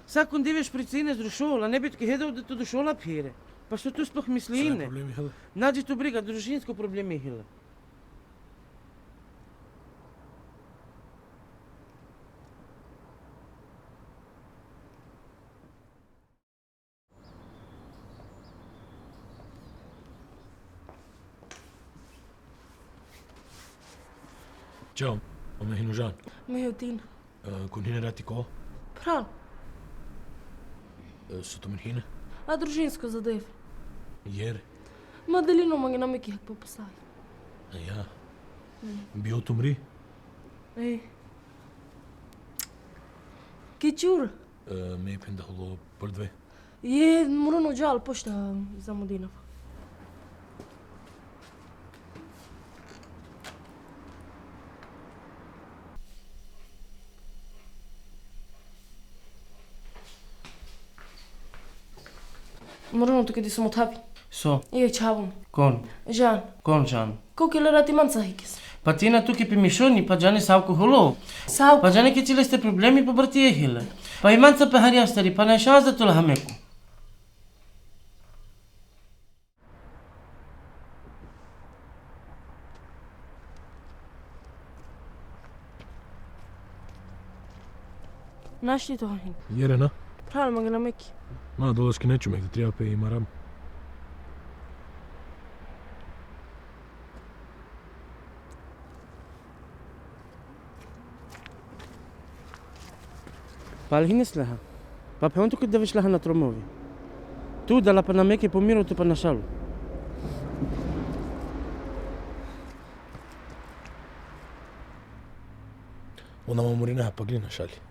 Сакон девеш прицина до шола, не бит ке хедо да до шола пире. Па што ту спох мислине? Проблеми хила. Наđi tu briga, družinsko problemi hila. Ćao, me hinužan. Mejutin. Kun hine rati ko? Prav. Su to men hine? A družinsko zadev. Jer? Madelino mangi namiki hak popasaj. Ja. Bio tumri? Ej. Kičur. Me penda holo prdve. Je mruno džal pošta za Modinov. Mruno tu kedi smo tavi. So, Je čavun. kon? Žan. Kon žan? Koliko le rati manca hikis. Pa ti na tuki pimišoni, pa džani savko holo. Sav. Pa džani ke cile ste problemi pa brtije hila. Pa imanca pe harja stari, pa ne šanza tula hameku. Našli to hin. Jere na? Prav mangi namiki. Ma, dolaški neću mek da treba pe imaram. Pa alhinis leha. Pa pe on tu kod deviš leha na tromovi. Tu da la pa nameke pomiru tu pa na šalu. Ona ma murina pa glina šali.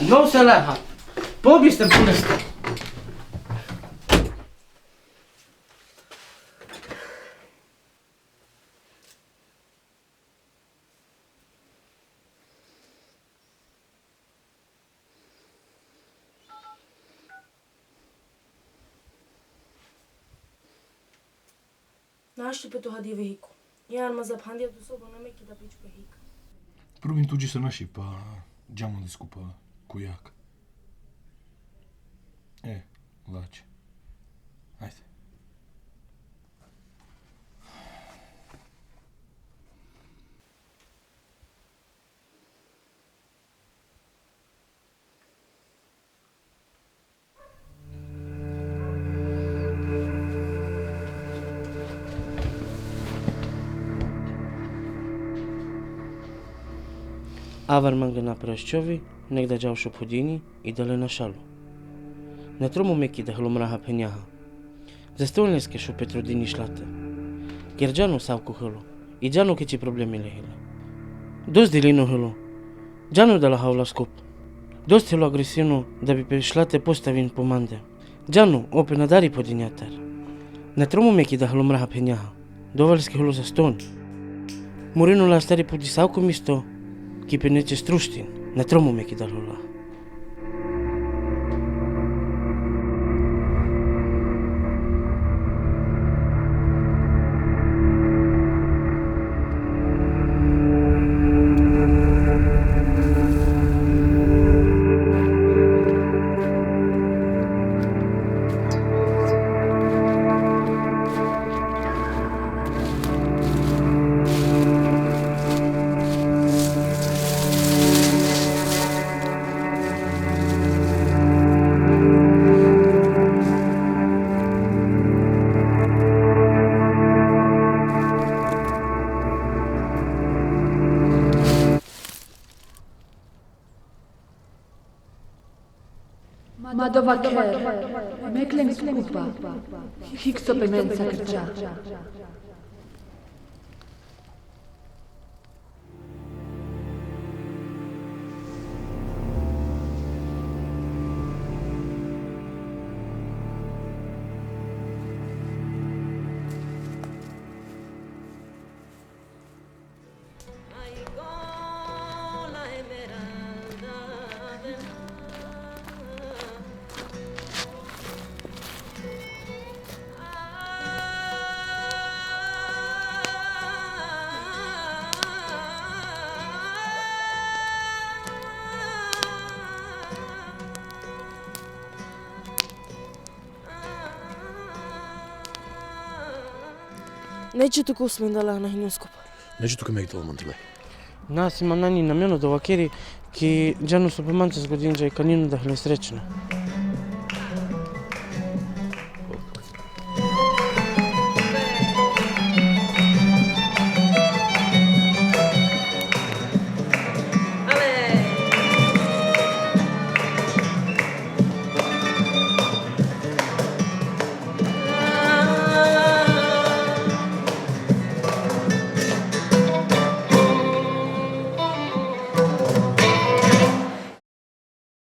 No se leha. Pobiste puneste. Našli pe to hadive hiku. Iar ma zaphandija do sobo namiki da piču pe hika. Probim tuđi sa naši pa džamo da skupa kujak. Lače. Ajde. Avar mangi na praščovi, negda džavšo podini i dale na šalu. Ne tromu meki da hlumraha penjaha. Za stolneske šo Petrudini šlate. Ker džanu savku hlo, i džanu keći problemi lehila. Dost dilino hlo, džanu dala havla skup. Dost hlo agresivno da bi pe šlate postavin pomande. Džanu opet nadari podinjatar. Ne tromu meki da hlumraha penjaha. Dovalski hlo za ston. Murinu la stari pudi savku misto, ki pe neće struštin. Ne tromu meki da hlola. Madova ker, meklen skupa, hikso pemenca krča. Neće tuku usmendala na hinju skupa. Neću tukaj me italo mantrle. Nas ima nani namjeno do vakeri, ki džanu su pomanca s godinđa i kaninu da hle srećne.